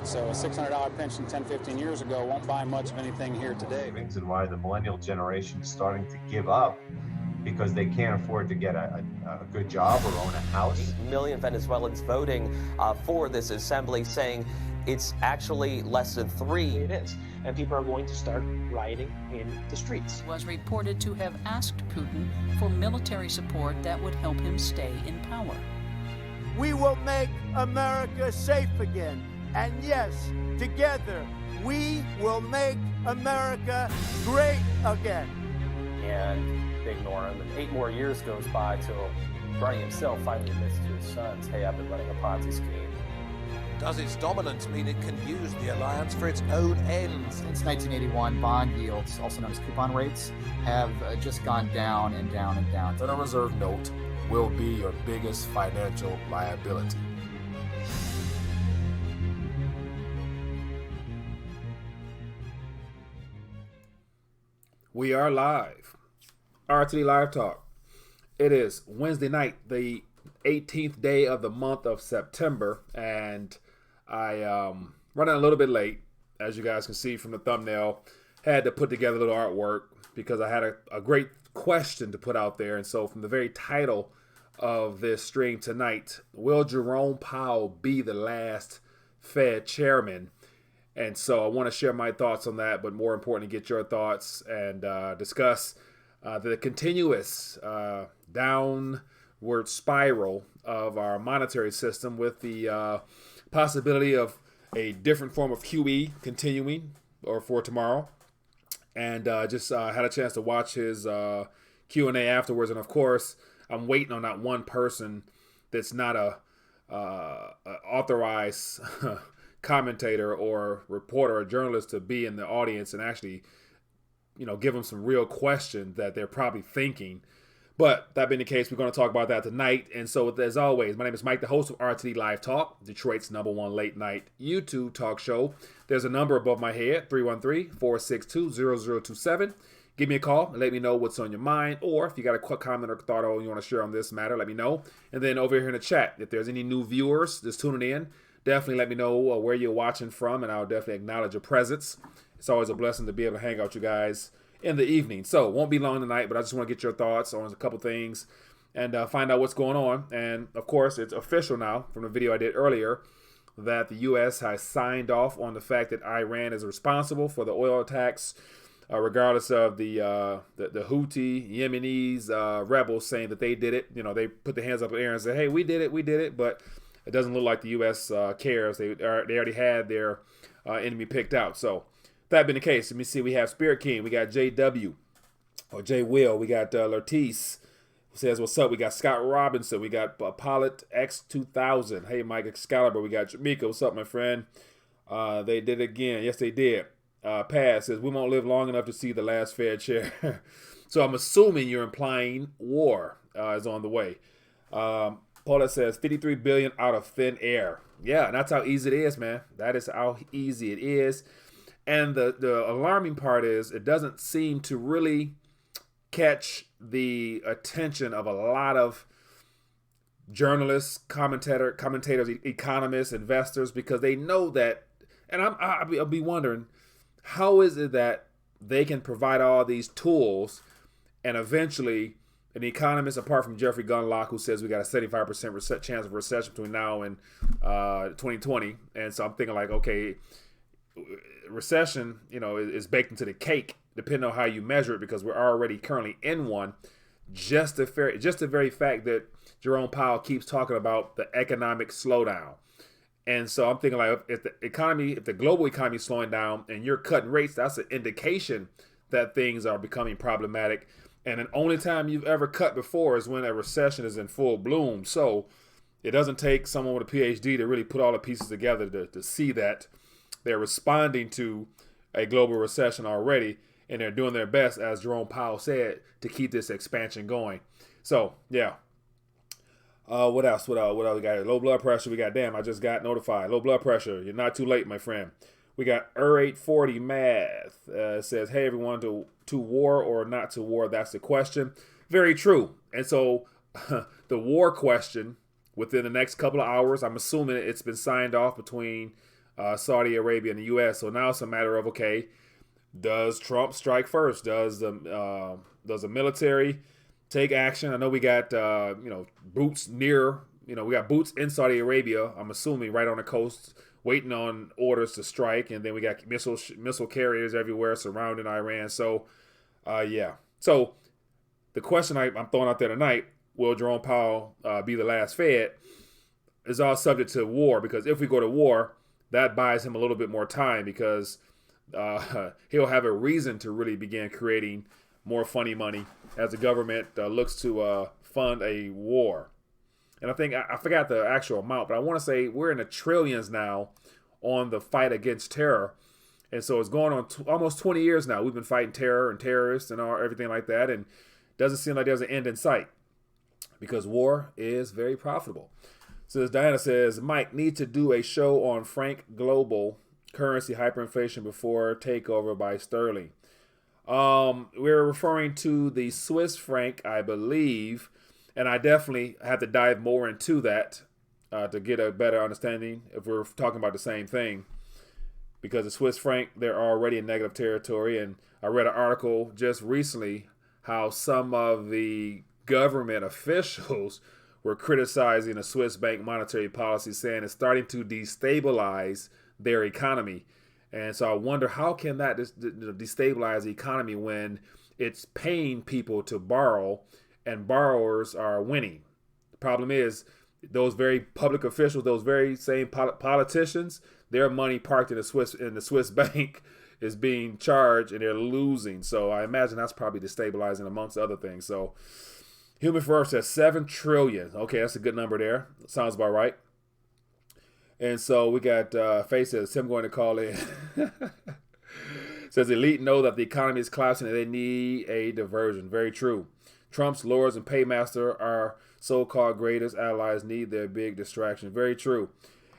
it. So a $600 pension 10, 15 years ago won't buy much of anything here today. And why the millennial generation is starting to give up because they can't afford to get a good job or own a house. 8 million Venezuelans voting for this assembly, saying it's actually less than 3. It is. And people are going to start rioting in the streets. Was reported to have asked Putin for military support that would help him stay in power. We will make America safe again. And yes, together, we will make America great again. And they ignore him. And 8 more years goes by till Bernie himself finally admits to his sons, hey, I've been running a Ponzi scheme. Does its dominance mean it can use the alliance for its own ends? Since 1981, bond yields, also known as coupon rates, have just gone down and down and down. The Federal Reserve note will be your biggest financial liability. We are live. RTD Live Talk. It is Wednesday night, the 18th day of the month of September, and I running a little bit late, as you guys can see from the thumbnail. Had to put together a little artwork because I had a great question to put out there. And so from the very title of this stream tonight, will Jerome Powell be the last Fed chairman? And so I want to share my thoughts on that, but more importantly, get your thoughts and discuss the continuous downward spiral of our monetary system with the possibility of a different form of QE continuing or for tomorrow. And just had a chance to watch his Q&A afterwards. And of course, I'm waiting on that one person that's not a authorized commentator or reporter or journalist to be in the audience and actually, give them some real questions that they're probably thinking. But that being the case, we're going to talk about that tonight. And so, as always, my name is Mike, the host of RTD Live Talk, Detroit's #1 late night YouTube talk show. There's a number above my head, 313-462-0027. Give me a call and let me know what's on your mind. Or if you got a quick comment or thought you want to share on this matter, let me know. And then over here in the chat, if there's any new viewers just tuning in, definitely let me know where you're watching from, and I'll definitely acknowledge your presence. It's always a blessing to be able to hang out with you guys in the evening. So won't be long tonight, but I just want to get your thoughts on a couple things and find out what's going on. And of course, it's official now from the video I did earlier that the U.S. has signed off on the fact that Iran is responsible for the oil attacks, regardless of the Houthi Yemenis rebels saying that they did it. They put their hands up in the air and said, "Hey, we did it," but it doesn't look like the U.S. cares. They already had their enemy picked out. So that being the case, let me see. We have Spirit King. We got JW or J Will. We got Lertice who says, "What's up?" We got Scott Robinson. We got Pilot X2000. Hey, Mike Excalibur. We got Jamaica. What's up, my friend? They did it again. Yes, they did. Paz says, "We won't live long enough to see the last Fed chair." So I'm assuming you're implying war is on the way. Paula says, $53 billion out of thin air. Yeah, and that's how easy it is, man. That is how easy it is. And the alarming part is it doesn't seem to really catch the attention of a lot of journalists, commentators, economists, investors, because they know that. And I'll be wondering, how is it that they can provide all these tools and eventually an economist, apart from Jeffrey Gundlach, who says we got a 75% chance of recession between now and 2020. And so I'm thinking like, okay, recession, is baked into the cake, depending on how you measure it, because we're already currently in one. Just the very fact that Jerome Powell keeps talking about the economic slowdown. And so I'm thinking like, if the global economy is slowing down and you're cutting rates, that's an indication that things are becoming problematic. And the only time you've ever cut before is when a recession is in full bloom. So it doesn't take someone with a PhD to really put all the pieces together to see that they're responding to a global recession already, and they're doing their best, as Jerome Powell said, to keep this expansion going. So, yeah. What else? What else we got here? Low blood pressure. We got, damn, I just got notified. Low blood pressure. You're not too late, my friend. We got 840 Math. Says, hey, everyone, to war or not to war? That's the question. Very true. And so the war question within the next couple of hours, I'm assuming it's been signed off between Saudi Arabia and the U.S. So now it's a matter of, okay, does Trump strike first? Does the military take action? I know we got boots near. We got boots in Saudi Arabia. I'm assuming right on the coast, waiting on orders to strike, and then we got missile carriers everywhere surrounding Iran. So, yeah. So the question I'm throwing out there tonight: will Jerome Powell be the last Fed? Is all subject to war, because if we go to war, that buys him a little bit more time, because he'll have a reason to really begin creating more funny money as the government looks to fund a war. And I think I forgot the actual amount, but I want to say we're in the trillions now on the fight against terror. And so it's going on almost 20 years now. We've been fighting terror and terrorists and everything like that. And it doesn't seem like there's an end in sight, because war is very profitable. So as Diana says, Mike, need to do a show on Frank Global currency hyperinflation before takeover by sterling. We're referring to the Swiss franc, I believe. And I definitely have to dive more into that to get a better understanding if we're talking about the same thing. Because the Swiss franc, they're already in negative territory. And I read an article just recently how some of the government officials were criticizing the Swiss bank monetary policy, saying it's starting to destabilize their economy. And so I wonder, how can that destabilize the economy when it's paying people to borrow and borrowers are winning? The problem is those very public officials, those very same politicians, their money parked in the Swiss bank is being charged and they're losing. So I imagine that's probably destabilizing amongst other things. So Human First says 7 trillion. Okay, that's a good number there. Sounds about right. And so we got Faye says, Tim going to call in. Says elite know that the economy is collapsing and they need a diversion. Very true. Trump's lords and paymaster, our so-called greatest allies, need their big distraction. Very true.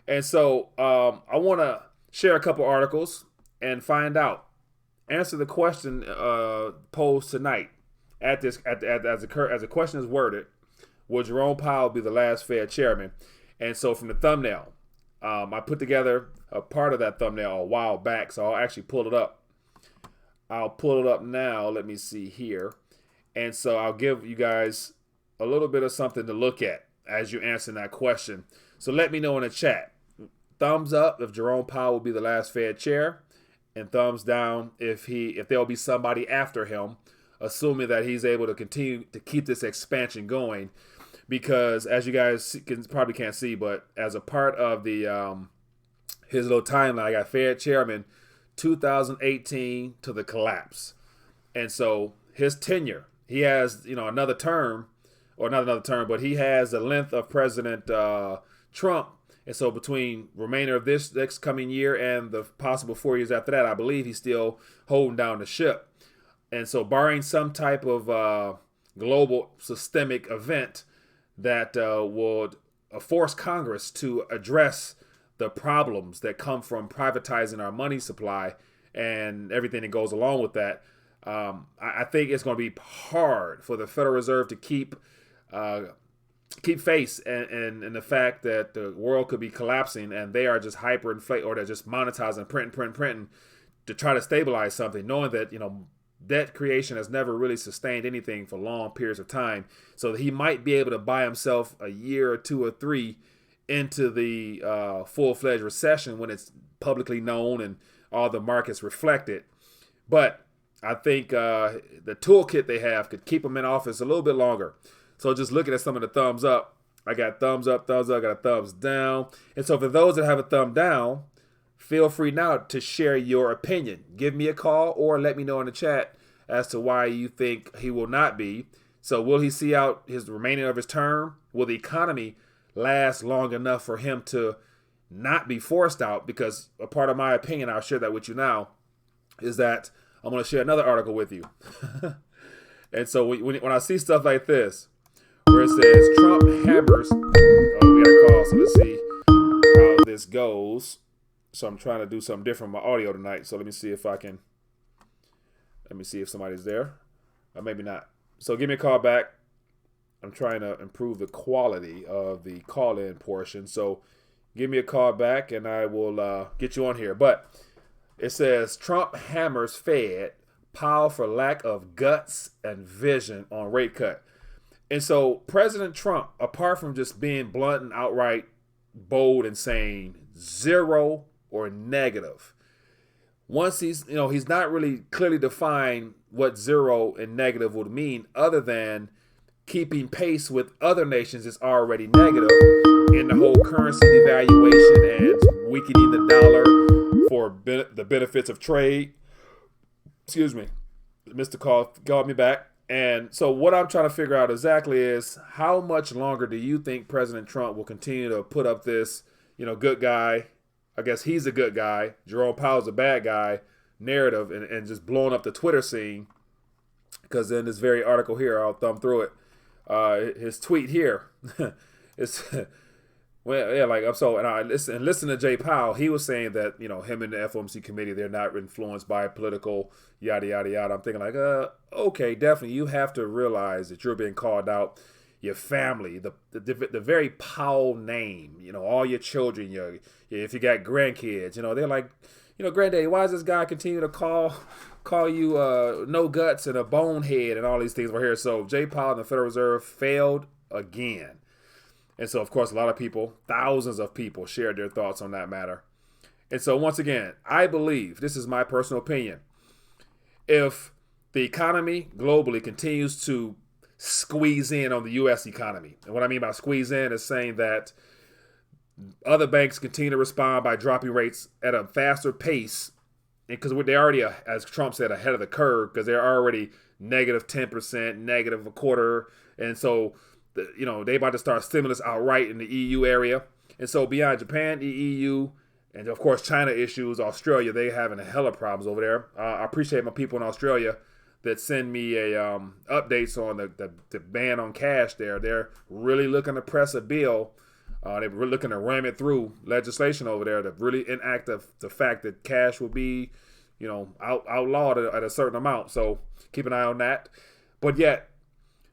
And so I want to share a couple articles and find out. Answer the question posed tonight. As the question is worded, will Jerome Powell be the last Fed chairman? And so from the thumbnail, I put together a part of that thumbnail a while back, so I'll actually pull it up. I'll pull it up now. Let me see here. And so I'll give you guys a little bit of something to look at as you're answering that question. So let me know in the chat. Thumbs up if Jerome Powell will be the last Fed chair, and thumbs down if there'll be somebody after him, assuming that he's able to continue to keep this expansion going. Because as you guys probably can't see, but as a part of the his little timeline, I got Fed chairman 2018 to the collapse. And so his tenure, he has another term, or not another term, but he has the length of President Trump. And so between remainder of this next coming year and the possible 4 years after that, I believe he's still holding down the ship. And so barring some type of global systemic event that would force Congress to address the problems that come from privatizing our money supply and everything that goes along with that, I think it's going to be hard for the Federal Reserve to keep face and the fact that the world could be collapsing and they are just hyperinflate, or they're just monetizing, printing to try to stabilize something, knowing that debt creation has never really sustained anything for long periods of time. So he might be able to buy himself a year or 2 or 3 into the full-fledged recession when it's publicly known and all the markets reflect it. But I think the toolkit they have could keep him in office a little bit longer. So just looking at some of the thumbs up, I got thumbs up, I got a thumbs down. And so for those that have a thumb down, feel free now to share your opinion. Give me a call or let me know in the chat as to why you think he will not be. So will he see out his remaining of his term? Will the economy last long enough for him to not be forced out? Because a part of my opinion, I'll share that with you now, is that I'm going to share another article with you. And so when I see stuff like this, where it says Trump hammers, we got a call, so let's see how this goes. So I'm trying to do something different with my audio tonight. So let me see if somebody's there. Or maybe not. So give me a call back. I'm trying to improve the quality of the call-in portion. So give me a call back and I will get you on here. But it says Trump hammers Fed, Powell for lack of guts and vision on rate cut. And so President Trump, apart from just being blunt and outright bold and saying zero or negative, once he's not really clearly defined what zero and negative would mean, other than keeping pace with other nations is already negative in the whole currency devaluation and weakening the dollar for the benefits of trade. Excuse me, Mr. called me back. And so what I'm trying to figure out exactly is how much longer do you think President Trump will continue to put up this, good guy, I guess he's a good guy, Jerome Powell's a bad guy narrative and just blowing up the Twitter scene? Because in this very article here, I'll thumb through it. His tweet here, it's well, yeah, like so. And I listen to Jay Powell. He was saying that him and the FOMC committee, they're not influenced by political yada yada yada. I'm thinking like, okay, definitely. You have to realize that you're being called out. Your family, the very Powell name, all your children, if you got grandkids, they're like, granddaddy, why does this guy continue to call you no guts and a bonehead and all these things right here? So Jay Powell and the Federal Reserve failed again. And so, of course, a lot of people, thousands of people shared their thoughts on that matter. And so, once again, I believe, this is my personal opinion, if the economy globally continues to squeeze in on the U.S. economy, and what I mean by squeeze in is saying that other banks continue to respond by dropping rates at a faster pace, because they're already, as Trump said, ahead of the curve, because they're already negative 10%, negative a quarter, and so they about to start stimulus outright in the EU area. And so beyond Japan, the EU, and of course China issues, Australia, they having a hell of problems over there. I appreciate my people in Australia that send me updates on the ban on cash there. They're really looking to press a bill. They're really looking to ram it through legislation over there to really enact the fact that cash will be, outlawed at a certain amount. So keep an eye on that. But yet,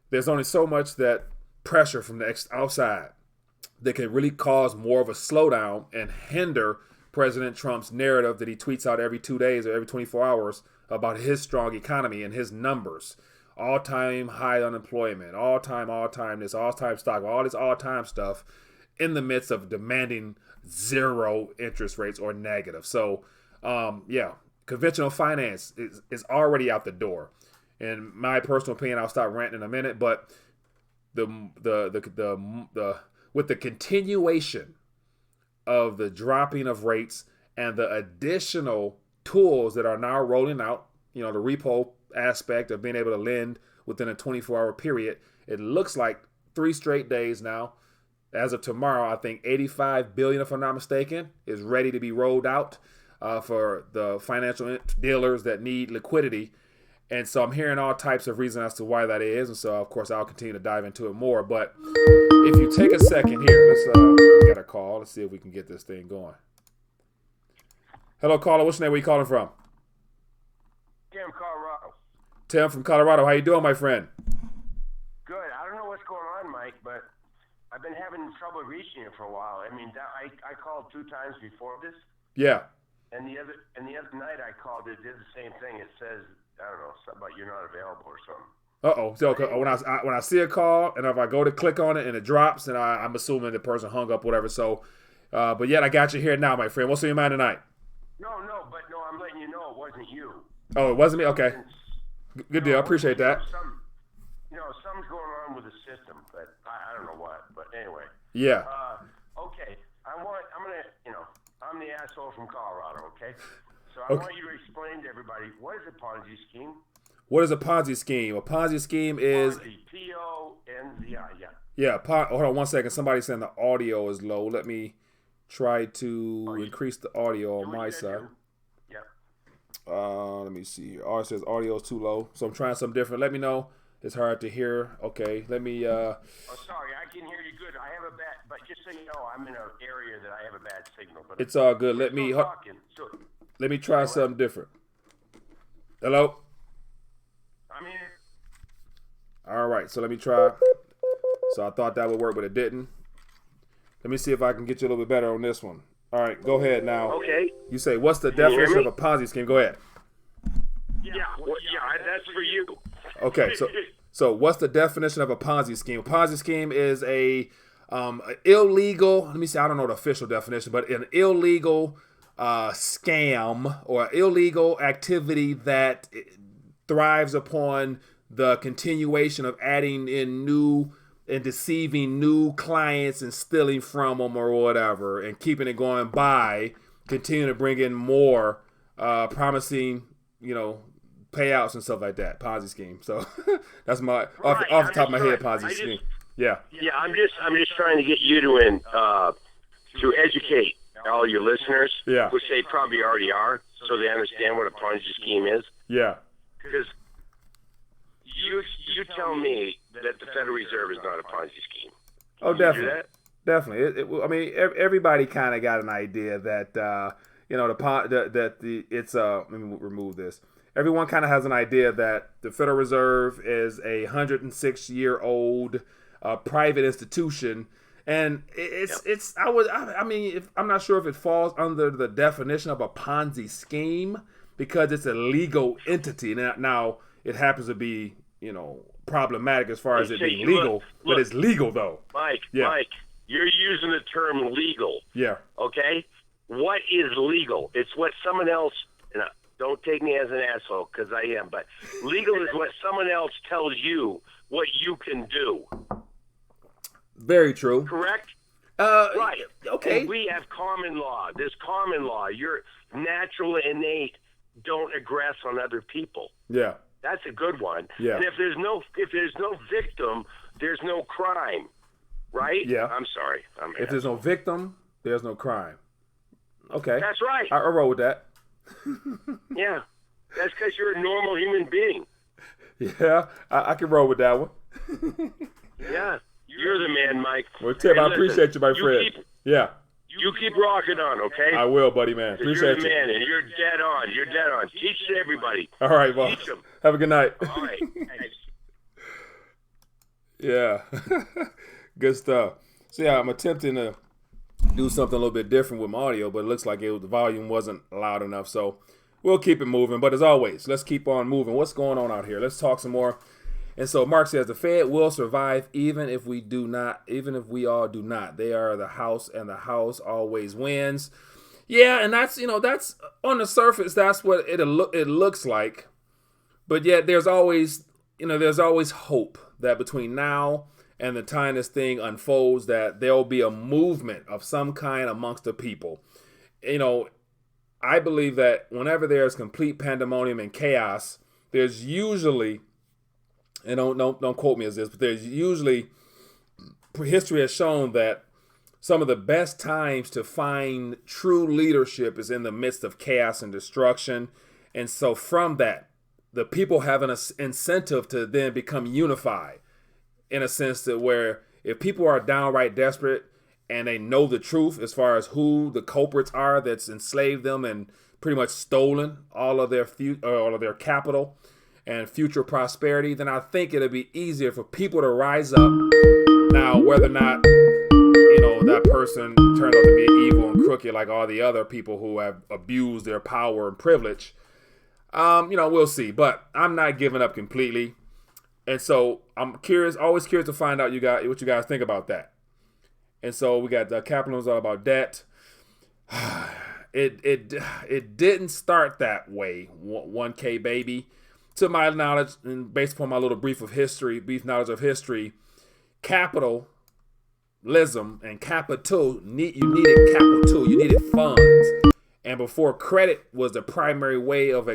there's only so much that pressure from the outside that can really cause more of a slowdown and hinder President Trump's narrative that he tweets out every 2 days or every 24 hours about his strong economy and his numbers. All-time high unemployment, all-time this, all-time stock, all this all-time stuff in the midst of demanding zero interest rates or negative. So, conventional finance is already out the door. In my personal opinion, I'll stop ranting in a minute, but with the continuation of the dropping of rates and the additional tools that are now rolling out, the repo aspect of being able to lend within a 24-hour period, it looks like 3 straight days now. As of tomorrow, I think $85 billion, if I'm not mistaken, is ready to be rolled out for the financial dealers that need liquidity. And so I'm hearing all types of reasons as to why that is. And so, of course, I'll continue to dive into it more. But if you take a second here, let's get a call. Let's see if we can get this thing going. Hello, caller. What's your name? Where you calling from? Tim, Colorado. Tim from Colorado. How you doing, my friend? Good. I don't know what's going on, Mike, but I've been having trouble reaching you for a while. I mean, I called 2 times before this. Yeah. And the other night I called, it did the same thing. It says, I don't know, something about you're not available or something. So when I see a call and if I go to click on it and it drops, and I'm assuming the person hung up, whatever. So, but yet I got you here now, my friend. What's on your mind tonight? No, I'm letting you know it wasn't you. Oh, it wasn't me? Okay. Good deal. I appreciate that. Something's going on with the system, but I don't know what. But anyway. Yeah. Okay. I'm the asshole from Colorado, okay? So I want you to explain to everybody, what is a Ponzi scheme? What is a Ponzi scheme? A Ponzi scheme is... P-O-N-Z-I, yeah. Yeah, hold on 1 second. Somebody's saying the audio is low. Let me try to increase the audio on my side. Yeah. Let me see here. It says audio is too low. So I'm trying something different. Let me know. It's hard to hear. Okay, let me... Oh, sorry. I can hear you good. I have a bad... But just so you know, I'm in an area that I have a bad signal. But it's all good. Let me try something different. Hello? I'm here. All right, so let me try. So I thought that would work, but it didn't. Let me see if I can get you a little bit better on this one. All right, go ahead now. Okay. You say, what's the definition of a Ponzi scheme? Go ahead. Yeah, that's for you. Okay, so what's the definition of a Ponzi scheme? A Ponzi scheme is a illegal, let me see, I don't know the official definition, but an illegal scam or illegal activity that thrives upon the continuation of adding in new and deceiving new clients and stealing from them or whatever, and keeping it going by continuing to bring in more promising, payouts and stuff like that. Ponzi scheme. So that's my off the top of my head Ponzi scheme. Yeah. Yeah, I'm just trying to get you to educate all your listeners, yeah, which they probably already are, so they understand what a Ponzi scheme is. Yeah. Because you tell me that the Federal Reserve is not a Ponzi scheme. Oh, definitely. Definitely. I mean, everybody kind of got an idea that let me remove this. Everyone kind of has an idea that the Federal Reserve is a 106-year-old private institution, and I'm not sure if it falls under the definition of a Ponzi scheme because it's a legal entity. Now it happens to be, problematic as far as it being legal, but it's legal though. Mike, you're using the term legal. Yeah. Okay? What is legal? It's what someone else, don't take me as an asshole because I am, but legal is what someone else tells you what you can do. Very true. Correct? Right. Okay. And we have common law. There's common law. Your natural innate don't aggress on other people. Yeah. That's a good one. Yeah. And if there's no victim, there's no crime. Right? Yeah. I'm sorry. If there's no victim, there's no crime. Okay. That's right. I roll with that. Yeah. That's because you're a normal human being. Yeah. I can roll with that one. Yeah. You're the man, Mike. Well, Tim, I appreciate you, my friend. You keep rocking on, okay? I will, buddy, man. Appreciate you. You're the man, and you're dead on. You're dead on. Teach it to everybody. All right, boss. Teach them. Have a good night. All right. Thanks. Yeah. Good stuff. So, yeah, I'm attempting to do something a little bit different with my audio, but it looks like the volume wasn't loud enough. So we'll keep it moving. But as always, let's keep on moving. What's going on out here? Let's talk some more. And so Mark says the Fed will survive even if we all do not. They are the house, and the house always wins. Yeah, and that's on the surface, that's what it looks like. But yet there's always hope that between now and the time this thing unfolds, that there'll be a movement of some kind amongst the people. I believe that whenever there's complete pandemonium and chaos, there's usually, and don't quote me as this, but there's usually, history has shown that some of the best times to find true leadership is in the midst of chaos and destruction. And so from that, the people have an incentive to then become unified, in a sense that where if people are downright desperate and they know the truth as far as who the culprits are that's enslaved them and pretty much stolen all of their capital and future prosperity, then I think it'll be easier for people to rise up. Now, whether or not, that person turned out to be evil and crooked like all the other people who have abused their power and privilege, we'll see. But I'm not giving up completely. And so I'm always curious to find out what you guys think about that. And so we got the capitalism all about debt. It didn't start that way, 1K baby. To my knowledge, and based upon my little brief knowledge of history, capitalism and you needed capital, you needed funds. And before credit was the primary way of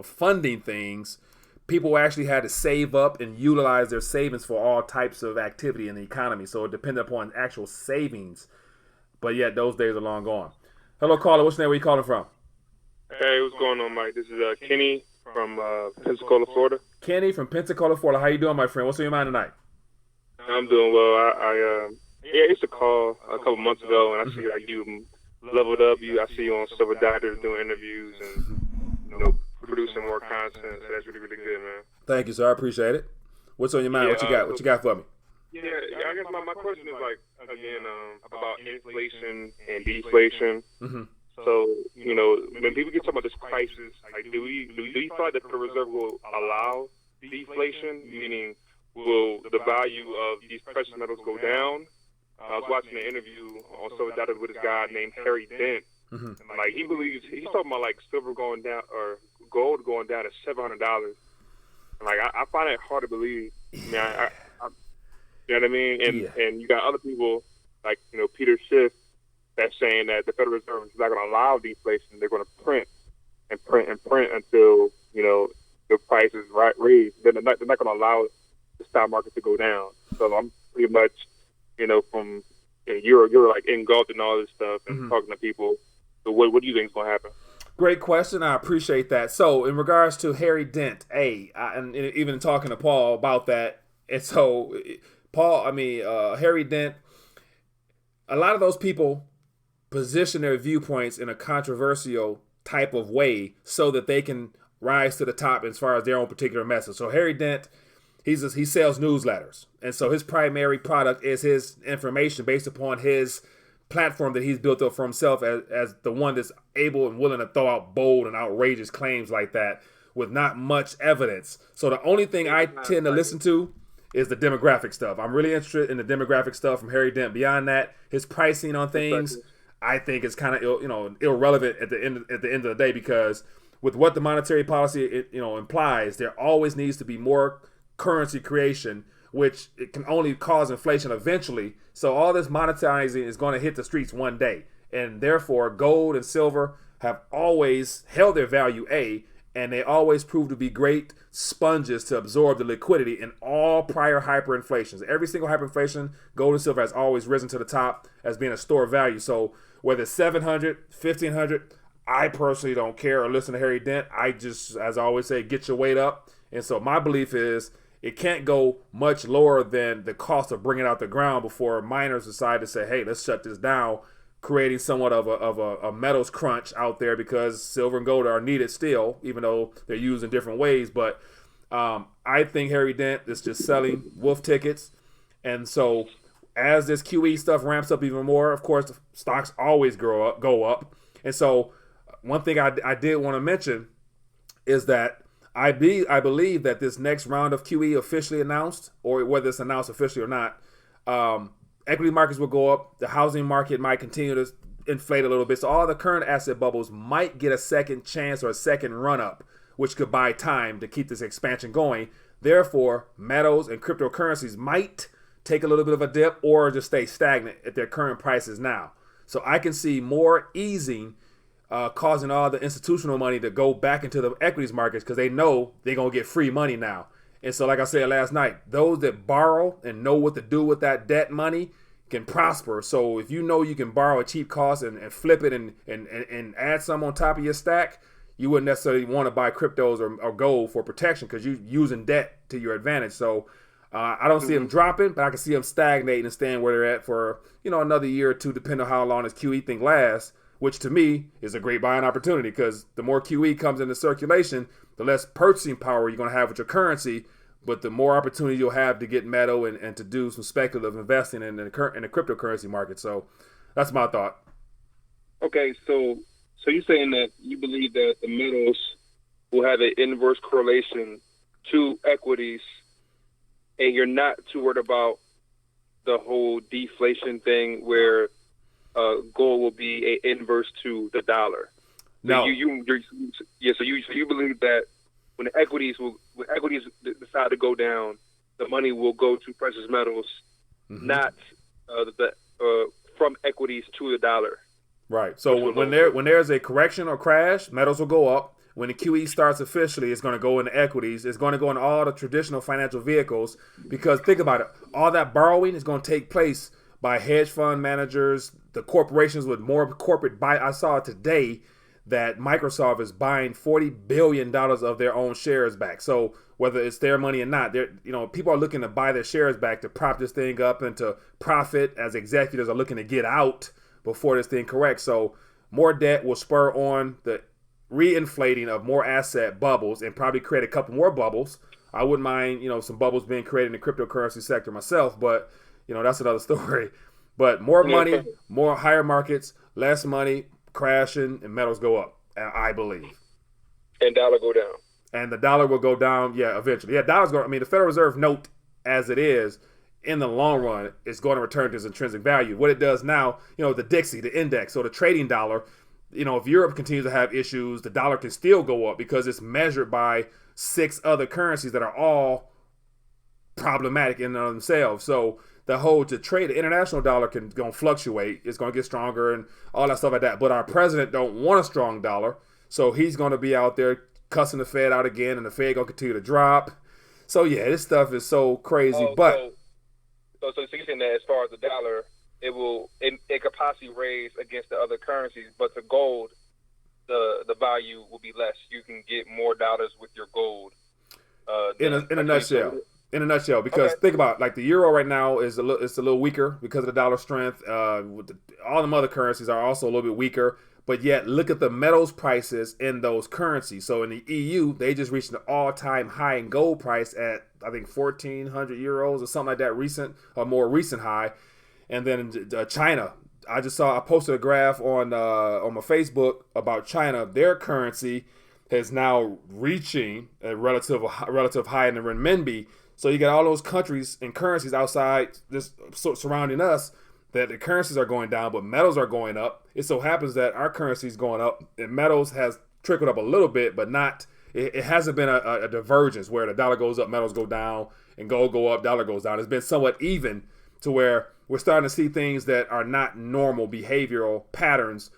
funding things, people actually had to save up and utilize their savings for all types of activity in the economy. So it depended upon actual savings. But yet those days are long gone. Hello, caller. What's your name? Where you calling from? Hey, what's going on, Mike? This is Kenny from Pensacola, Florida. Kenny from Pensacola, Florida. How you doing, my friend? What's on your mind tonight? I'm doing well. I used to call a couple months ago, and I see like you leveled up. I see you on several doctors doing interviews and producing more content. So that's really, really good, man. Thank you, sir. I appreciate it. What's on your mind? Yeah, what you got for me? Yeah, I guess my question is like again about inflation and deflation. Mm-hmm. So when people get talking about this crisis, like do you feel like the Federal Reserve will allow deflation? Meaning, will the value of these precious metals go down? I was watching an interview on Silver Data with this guy named Harry Dent. Mm-hmm. And like he's talking about like silver going down or gold going down to $700. And like I find it hard to believe. I you know what I mean? And you got other people like Peter Schiff that's saying that the Federal Reserve is not going to allow deflation. They're going to print until the price is raised. They're not going to allow the stock market to go down. So I'm pretty much from you're like engulfed in all this stuff and talking to people. So what do you think is going to happen? Great question. I appreciate that. So in regards to Harry Dent, and even talking to Paul about that, and so Harry Dent, a lot of those people position their viewpoints in a controversial type of way so that they can rise to the top as far as their own particular message. So Harry Dent, he sells newsletters, and so his primary product is his information based upon his platform that he's built up for himself as the one that's able and willing to throw out bold and outrageous claims like that with not much evidence. So the only thing I tend to listen to is the demographic stuff. I'm really interested in the demographic stuff from Harry Dent. Beyond that, his pricing on things, I think is kind of irrelevant at the end of the day, because with what the monetary policy implies, there always needs to be more currency creation, which it can only cause inflation eventually. So all this monetizing is going to hit the streets one day, and therefore gold and silver have always held their value and they always prove to be great sponges to absorb the liquidity in all prior hyperinflations. Every single hyperinflation, gold and silver has always risen to the top as being a store of value. So whether it's 700, 1500, I personally don't care or listen to Harry Dent. I just, as I always say, get your weight up. And so my belief is it can't go much lower than the cost of bringing it out the ground before miners decide to say, hey, let's shut this down, creating somewhat of a metals crunch out there, because silver and gold are needed still, even though they're used in different ways. But I think Harry Dent is just selling wolf tickets. And so as this QE stuff ramps up even more, of course, the stocks always go up. And so one thing I did want to mention is that I believe that this next round of QE officially announced, or whether it's announced officially or not, equity markets will go up. The housing market might continue to inflate a little bit. So all the current asset bubbles might get a second chance or a second run up, which could buy time to keep this expansion going. Therefore, metals and cryptocurrencies might take a little bit of a dip or just stay stagnant at their current prices now. So I can see more easing causing all the institutional money to go back into the equities markets, because they know they're going to get free money now. And so, like I said last night, those that borrow and know what to do with that debt money can prosper. So if you know you can borrow at cheap cost and flip it and add some on top of your stack, you wouldn't necessarily want to buy cryptos or gold for protection, because you're using debt to your advantage. So I don't see them dropping, but I can see them stagnating and staying where they're at for another year or two, depending on how long this QE thing lasts, which to me is a great buying opportunity, because the more QE comes into circulation, the less purchasing power you're going to have with your currency, but the more opportunity you'll have to get metal and to do some speculative investing in the cryptocurrency market. So that's my thought. Okay, so you're saying that you believe that the metals will have an inverse correlation to equities, and you're not too worried about the whole deflation thing where gold will be an inverse to the dollar. No. So you believe that when equities decide to go down, the money will go to precious metals, not from equities to the dollar. Right. So when there's a correction or crash, metals will go up. When the QE starts officially, it's going to go into equities. It's going to go in all the traditional financial vehicles, because think about it. All that borrowing is going to take place by hedge fund managers, the corporations with more corporate buy. I saw today that Microsoft is buying $40 billion of their own shares back. So whether it's their money or not, people are looking to buy their shares back to prop this thing up and to profit, as executives are looking to get out before this thing corrects. So more debt will spur on the reinflating of more asset bubbles and probably create a couple more bubbles. I wouldn't mind, some bubbles being created in the cryptocurrency sector myself, but, that's another story. But more money, more higher markets, less money, crashing, and metals go up, I believe. And dollar go down. And the dollar will go down, eventually. Yeah, dollar's going. I mean, the Federal Reserve note, as it is, in the long run, is going to return to its intrinsic value. What it does now, the Dixie, the index, or the trading dollar, if Europe continues to have issues, the dollar can still go up because it's measured by 6 other currencies that are all problematic in and of themselves. So the international dollar going to fluctuate. It's going to get stronger and all that stuff like that. But our president don't want a strong dollar, so he's going to be out there cussing the Fed out again, and the Fed going to continue to drop. So yeah, this stuff is so crazy. So you're saying that as far as the dollar, it could possibly raise against the other currencies, but the gold, the value will be less. You can get more dollars with your gold. In a nutshell, because think about like the euro right now is it's a little weaker because of the dollar strength. All the other currencies are also a little bit weaker, but yet look at the metals prices in those currencies. So in the EU, they just reached an all-time high in gold price at I think 1,400 euros or something like that, more recent high. And then China, I posted a graph on my Facebook about China. Their currency is now reaching a relative high in the renminbi. So you got all those countries and currencies outside this surrounding us that the currencies are going down, but metals are going up. It so happens that our currency is going up, and metals has trickled up a little bit, but not. It hasn't been a divergence where the dollar goes up, metals go down, and gold go up, dollar goes down. It's been somewhat even to where we're starting to see things that are not normal behavioral patterns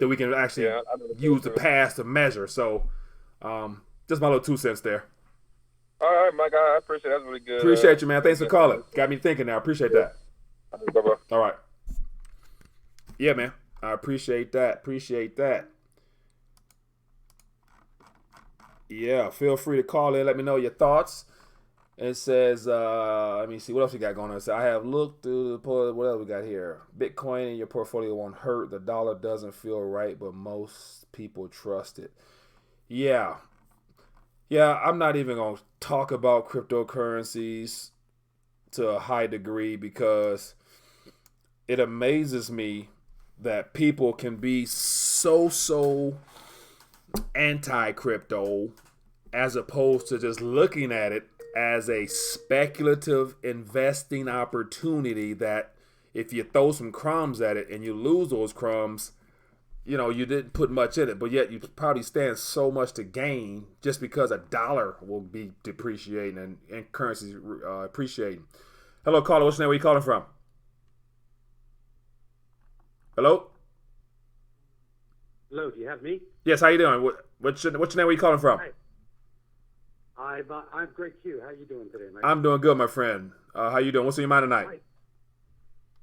that we can actually use the past to measure. So, just my little 2 cents there. All right, Mike, I appreciate it. That's really good. Appreciate you, man. Thanks for calling. Got me thinking now. Appreciate that. Bye-bye. All right. Yeah, man. I appreciate that. Yeah, feel free to call in. Let me know your thoughts. It says, let me see, what else we got going on? It says, I have looked through what else we got here? Bitcoin in your portfolio won't hurt. The dollar doesn't feel right, but most people trust it. Yeah, I'm not even going to talk about cryptocurrencies to a high degree because it amazes me that people can be so anti-crypto as opposed to just looking at it as a speculative investing opportunity that if you throw some crumbs at it and you lose those crumbs, you didn't put much in it, but yet you probably stand so much to gain just because a dollar will be depreciating and currencies appreciating. Hello, caller. What's your name? Where you calling from? Hello? Hello, do you have me? Yes, how you doing? What's your name? Where you calling from? Hi. I'm Greg Q. How you doing today, Mike? I'm doing good, my friend. How you doing? What's on your mind tonight?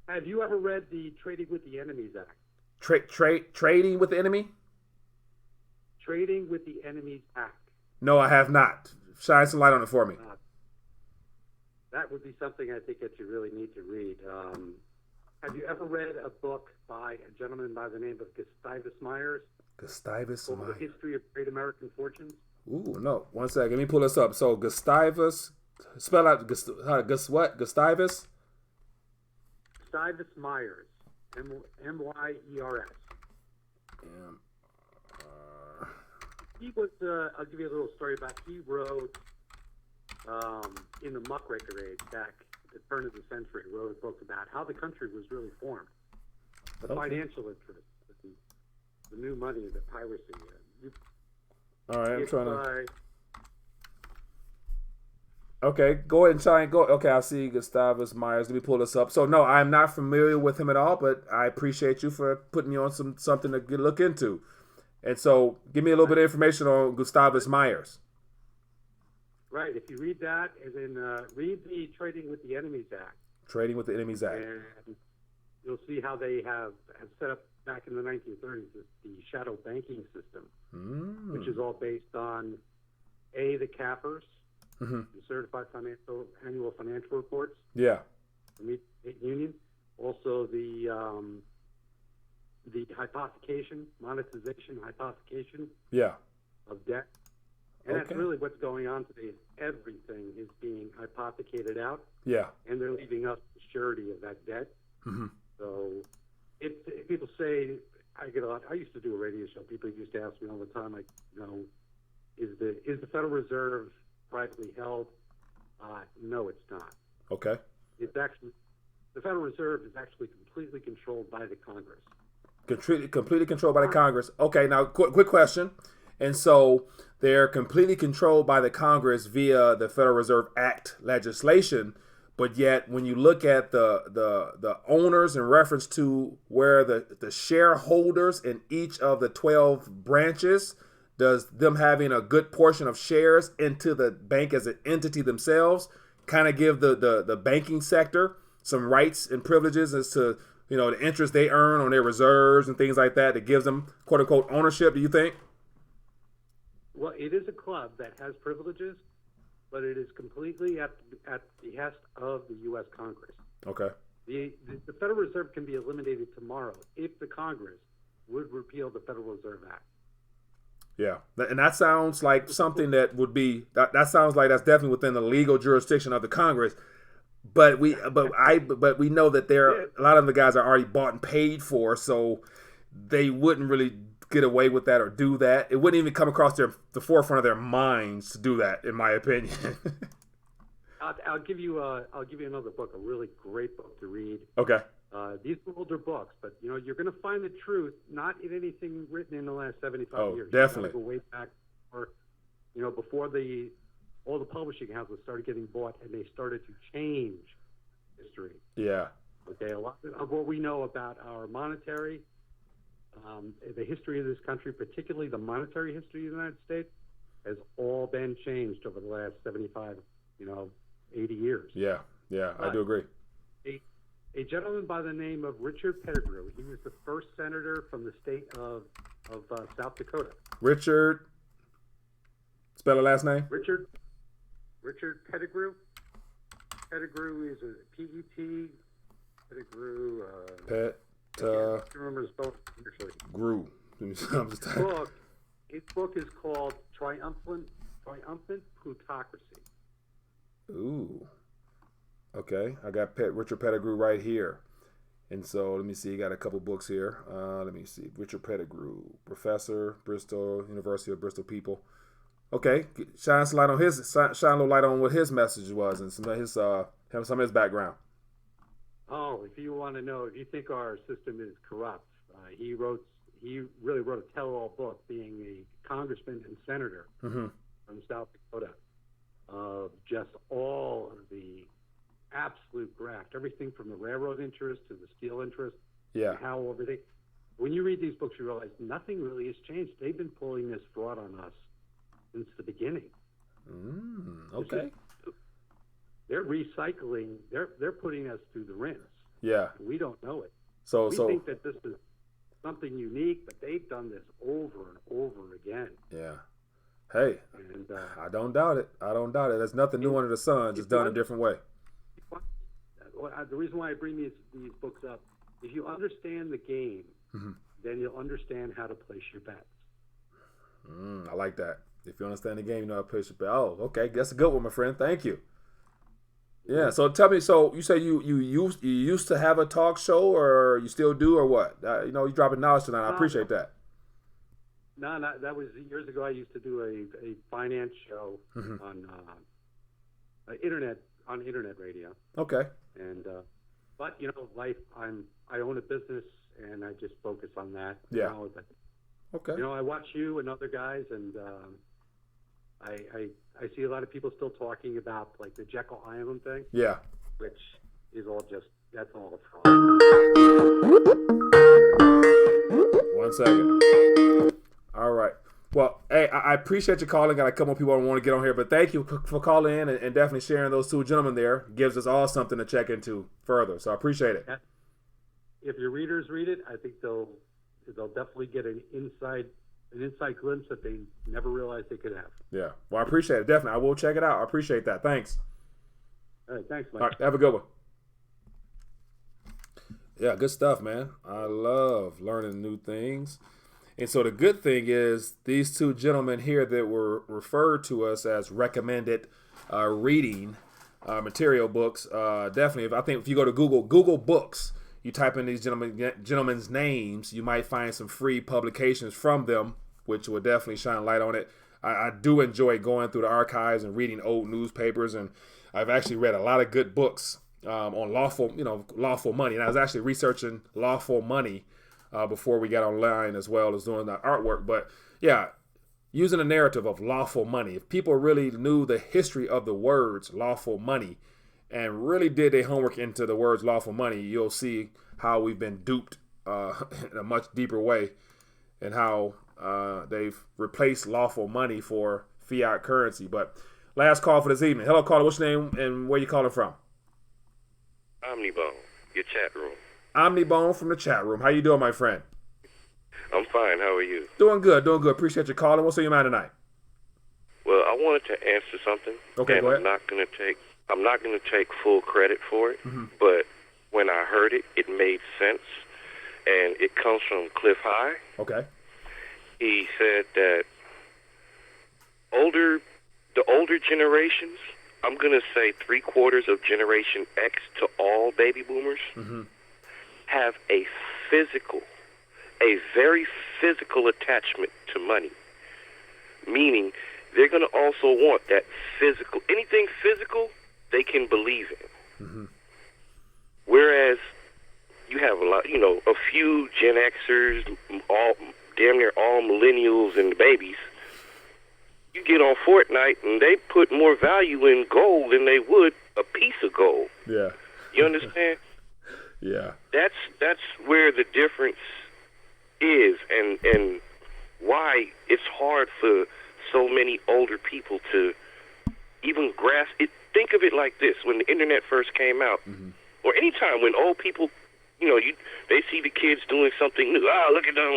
Hi. Have you ever read the Trading with the Enemies Act? Trading with the enemy? Trading with the Enemies Act. No, I have not. Shine some light on it for me. That would be something I think that you really need to read. Have you ever read a book by a gentleman by the name of Gustavus Myers? Gustavus Myers. The History of Great American Fortunes? Ooh, no. One second. Let me pull this up. So Gustavus, spell out what? Gustavus? Gustavus Myers. M-Y-E-R-S. He was, I'll give you a little story about, he wrote in the muckraker age back at the turn of the century, wrote a book about how the country was really formed. The financial interest, the new money, the piracy. All right, I'm trying to... Okay, go ahead and try and go. Okay, I see Gustavus Myers. Let me pull this up. So, no, I'm not familiar with him at all, but I appreciate you for putting me on something to look into. And so, give me a little bit of information on Gustavus Myers. Right. If you read that, and then read the Trading with the Enemies Act. Trading with the Enemies Act. And you'll see how they have set up back in the 1930s the shadow banking system, which is all based on, the CAFRs, the Certified Annual Financial Reports. Yeah. From each state union. Also the hypothecation, monetization, hypothecation. Yeah. Of debt. And that's really what's going on today. Everything is being hypothecated out. Yeah. And they're leaving us the surety of that debt. Mm-hmm. So if people say, I get a lot. I used to do a radio show. People used to ask me all the time, like, is the Federal Reserve privately held? No, it's not. Okay. It's actually the Federal Reserve is actually completely controlled by the Congress. Completely controlled by the Congress. Okay. Now, quick question. And so they're completely controlled by the Congress via the Federal Reserve Act legislation. But yet, when you look at the owners in reference to where the shareholders in each of the 12 branches, does them having a good portion of shares into the bank as an entity themselves kind of give the banking sector some rights and privileges as to, the interest they earn on their reserves and things like that gives them, quote unquote, ownership, do you think? Well, it is a club that has privileges, but it is completely at the behest of the U.S. Congress. Okay. The Federal Reserve can be eliminated tomorrow if the Congress would repeal the Federal Reserve Act. Yeah, and that sounds like something that would be that sounds like that's definitely within the legal jurisdiction of the Congress. But we know that a lot of the guys are already bought and paid for, so they wouldn't really get away with that or do that. It wouldn't even come across the forefront of their minds to do that, in my opinion. I'll give you another book, a really great book to read. Okay. These are older books, but you're going to find the truth not in anything written in the last 75 years. Definitely. You go way back, before all the publishing houses started getting bought and they started to change history. Yeah. Okay, a lot of what we know about our monetary, the history of this country, particularly the monetary history of the United States, has all been changed over the last 75, 80 years. Yeah, I do agree. A gentleman by the name of Richard Pettigrew. He was the first senator from the state of South Dakota. Richard, spell the last name? Richard Pettigrew. Pettigrew is a P-E-T. Pettigrew. I can't remember his book actually. Grew. His book is called Triumphant Plutocracy. Ooh. Okay, I got Richard Pettigrew right here. And so let me see, you got a couple books here. Let me see. Richard Pettigrew, professor, Bristol, University of Bristol people. Okay, shine a little light on what his message was and some of his background. Oh, if you want to know, if you think our system is corrupt, he really wrote a tell-all book, being a congressman and senator from South Dakota, of just all of the absolute graft, everything from the railroad interest to the steel interest, and how everything. When you read these books, you realize nothing really has changed. They've been pulling this fraud on us since the beginning. Okay. They're recycling. They're putting us through the rinse. Yeah. We don't know it. We think that this is something unique, but they've done this over and over again. Yeah. Hey, and, I don't doubt it. There's nothing new under the sun, just done a different way. The reason why I bring these books up, if you understand the game, then you'll understand how to place your bets. I like that. If you understand the game, you know how to place your bet. Oh, okay, that's a good one, my friend. Thank you. Yeah. So tell me. So you say you used to have a talk show, or you still do, or what? You're dropping knowledge tonight. I appreciate that. No, that was years ago. I used to do a finance show on internet radio. Okay. And but life. I own a business, and I just focus on that. Yeah. Okay. I watch you and other guys, and I see a lot of people still talking about like the Jekyll Island thing. Yeah. Which is that's all a fraud. 1 second. All right. Well, hey, I appreciate you calling. Got a couple more people I want to get on here, but thank you for calling in and definitely sharing those two gentlemen there. Gives us all something to check into further. So I appreciate it. If your readers read it, I think they'll definitely get an inside glimpse that they never realized they could have. Yeah. Well, I appreciate it. Definitely. I will check it out. I appreciate that. Thanks. All right. Thanks, Mike. All right. Have a good one. Yeah, good stuff, man. I love learning new things. And so the good thing is these two gentlemen here that were referred to us as recommended reading material books, definitely, I think if you go to Google Books, you type in these gentlemen's names, you might find some free publications from them, which will definitely shine light on it. I do enjoy going through the archives and reading old newspapers, and I've actually read a lot of good books on lawful money. And I was actually researching lawful money before we got online, as well as doing the artwork. But yeah, using a narrative of lawful money. If people really knew the history of the words lawful money and really did their homework into the words lawful money, you'll see how we've been duped in a much deeper way, and how they've replaced lawful money for fiat currency. But last call for this evening. Hello, caller. What's your name and where you calling from? Omnibone, your chat room. Omnibone from the chat room. How you doing, my friend? I'm fine. How are you? Doing good. Appreciate your calling. What's on your mind tonight? Well, I wanted to answer something. Okay, go ahead. I'm not gonna take full credit for it, but when I heard it, it made sense, and it comes from Cliff High. Okay. He said that the older generations, I'm going to say 3/4 of Generation X to all baby boomers, have a very physical attachment to money. Meaning, they're going to also want that physical, anything physical, they can believe in. Whereas you have a few Gen Xers, damn near all millennials and babies, you get on Fortnite and they put more value in gold than they would a piece of gold. Yeah. You understand? Yeah. That's where the difference is, and why it's hard for so many older people to even grasp it. Think of it like this: when the internet first came out, or any time when old people, they see the kids doing something new. Look at them!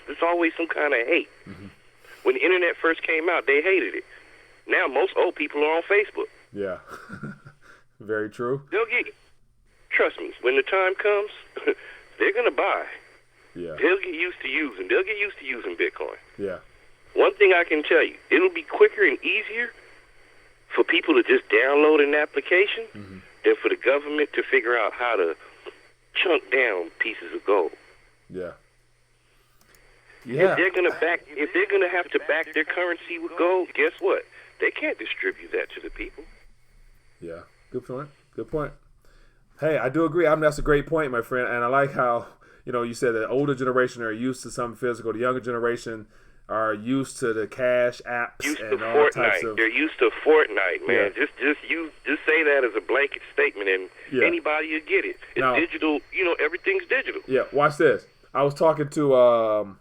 It's always some kind of hate. When the internet first came out, they hated it. Now most old people are on Facebook. Yeah. Very true. Trust me, when the time comes, they're gonna buy. Yeah. They'll get used to using Bitcoin. Yeah. One thing I can tell you, it'll be quicker and easier for people to just download an application than for the government to figure out how to chunk down pieces of gold. Yeah. If they're gonna have to back their currency with gold, guess what? They can't distribute that to the people. Yeah. Good point. Hey, I do agree. That's a great point, my friend. And I like how, you said the older generation are used to something physical. The younger generation are used to the cash apps and all Fortnite. types of. They're used to Fortnite, man. Yeah. Just say that as a blanket statement, and anybody will get it. It's now, digital. Everything's digital. Yeah. Watch this. I was talking to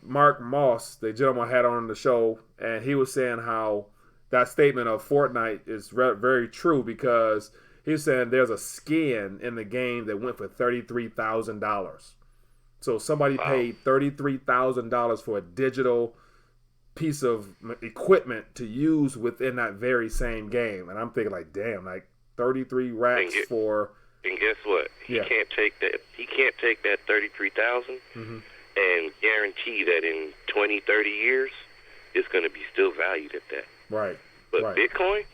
Mark Moss, the gentleman I had on the show, and he was saying how that statement of Fortnite is very true, because he's saying there's a skin in the game that went for $33,000. So somebody paid $33,000 for a digital piece of equipment to use within that very same game. And I'm thinking like, damn, like 33 racks for. And guess what? He can't take that. He can't take that 33,000 and guarantee that in 20, 30 years, it's going to be still valued at that. Right. But Bitcoin,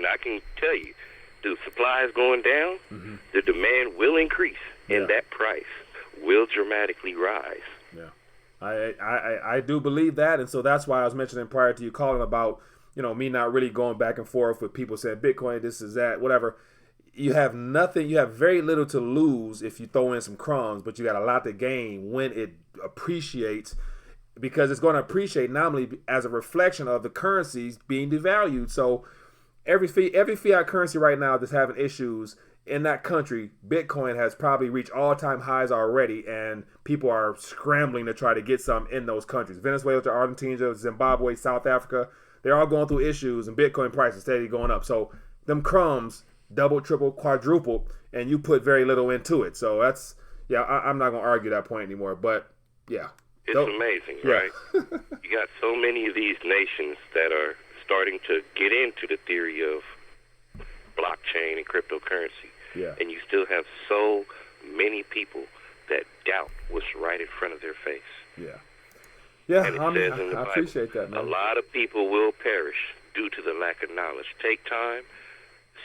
I can tell you, the supply is going down, the demand will increase, and that price will dramatically rise. Yeah, I do believe that, and so that's why I was mentioning prior to you calling about, me not really going back and forth with people saying Bitcoin, this is that, whatever. You have nothing, you have very little to lose if you throw in some crumbs, but you got a lot to gain when it appreciates, because it's going to appreciate nominally as a reflection of the currencies being devalued. So every fiat currency right now that's having issues in that country, Bitcoin has probably reached all-time highs already, and people are scrambling to try to get some in those countries. Venezuela, Argentina, Zimbabwe, South Africa, they're all going through issues, and Bitcoin prices steadily going up. So them crumbs double, triple, quadruple, and you put very little into it. So that's, I'm not going to argue that point anymore, but yeah. It's amazing, right? You got so many of these nations that are starting to get into the theory of blockchain and cryptocurrency. Yeah. And you still have so many people that doubt was right in front of their face. Yeah. Yeah, And it I mean, says in the I Bible, appreciate that, man. a lot of people will perish due to the lack of knowledge. Take time,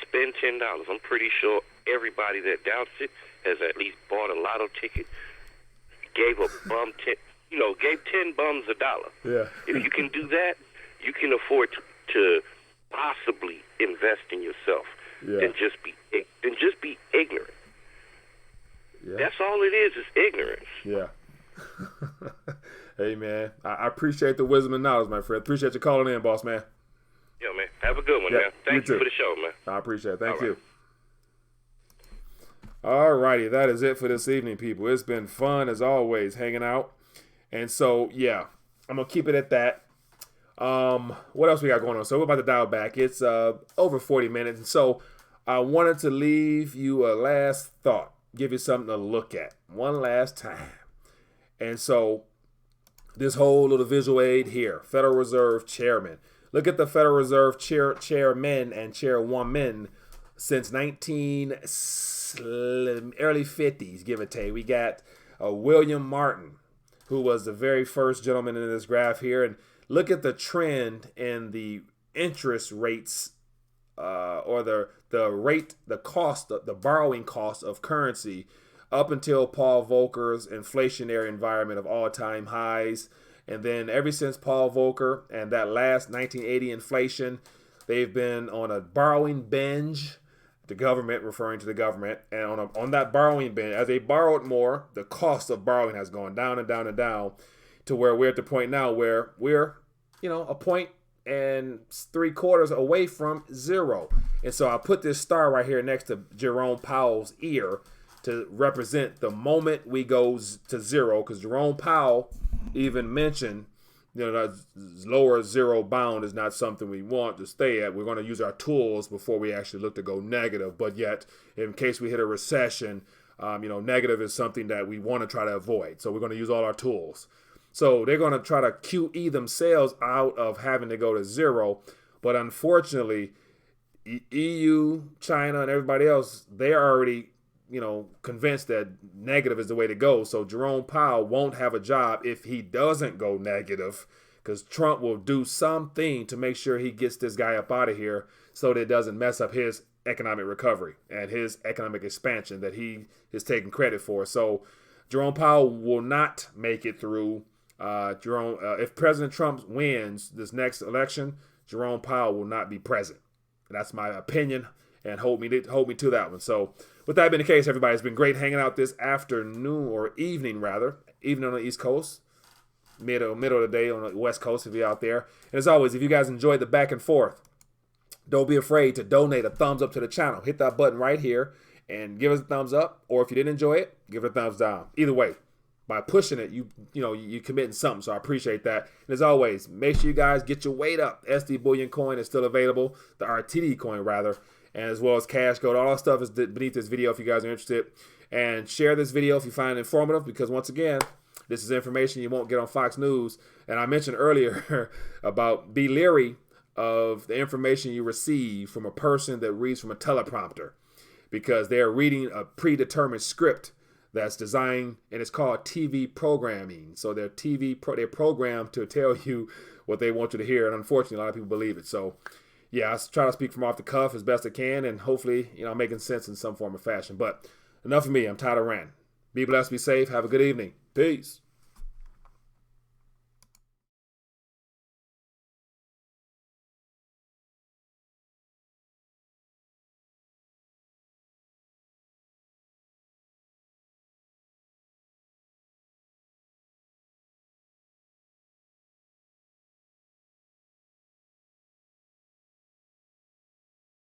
spend $10. I'm pretty sure everybody that doubts it has at least bought a lotto ticket, gave a bum gave 10 bums $1. Yeah. If you can do that, you can afford to possibly invest in yourself. Yeah. Than just be ignorant. Yeah. That's all it is ignorance. Yeah. Hey, man, I appreciate the wisdom and knowledge, my friend. Appreciate you calling in, boss man. Yeah, man. Have a good one, Yeah, man. Thank you you too. for the show, man. I appreciate it. Thank All you. All righty, that is it for this evening, people. It's been fun as always hanging out, and so yeah, I'm gonna keep it at that. What else we got going on? So we're about to dial back. It's over 40 minutes, and so I wanted to leave you a last thought, give you something to look at one last time, and so this whole little visual aid here, Federal Reserve Chairman. Look at the Federal Reserve chairmen and chairwoman since early 50s, give or take. We got William Martin, who was the very first gentleman in this graph here. And look at the trend in the interest rates or the borrowing cost of currency up until Paul Volcker's inflationary environment of all-time highs. And then ever since Paul Volcker and that last 1980 inflation, they've been on a borrowing binge, the government referring to the government. And on that borrowing binge, as they borrowed more, the cost of borrowing has gone down and down and down to where we're at the point now where we're, a point and 3/4 away from zero. And so I put this star right here next to Jerome Powell's ear to represent the moment we go to zero, because Jerome Powell even mentioned, that lower zero bound is not something we want to stay at. We're going to use our tools before we actually look to go negative. But yet, in case we hit a recession, negative is something that we want to try to avoid. So we're going to use all our tools. So they're going to try to QE themselves out of having to go to zero. But unfortunately, EU, China, and everybody else, they're already convinced that negative is the way to go. So Jerome Powell won't have a job if he doesn't go negative, because Trump will do something to make sure he gets this guy up out of here so that it doesn't mess up his economic recovery and his economic expansion that he is taking credit for. So Jerome Powell will not make it through. If President Trump wins this next election, Jerome Powell will not be present. That's my opinion, and hold me to that one. So with that being the case, everybody, it's been great hanging out this afternoon, or evening rather, evening on the East Coast, middle of the day on the West Coast if you're out there. And as always, if you guys enjoyed the back and forth, don't be afraid to donate a thumbs up to the channel. Hit that button right here and give us a thumbs up, or if you didn't enjoy it, give it a thumbs down. Either way, by pushing it, you're committing something, so I appreciate that. And as always, make sure you guys get your weight up. SDBullion coin is still available, the RTD coin rather, and as well as cash gold. All that stuff is beneath this video if you guys are interested. And share this video if you find it informative, because once again, this is information you won't get on Fox News. And I mentioned earlier about be leery of the information you receive from a person that reads from a teleprompter, because they're reading a predetermined script that's designed, and it's called TV programming. So they're they're programmed to tell you what they want you to hear, and unfortunately, a lot of people believe it. So yeah, I try to speak from off the cuff as best I can, and hopefully, making sense in some form or fashion. But enough of me. I'm tired of ranting. Be blessed, be safe, have a good evening. Peace.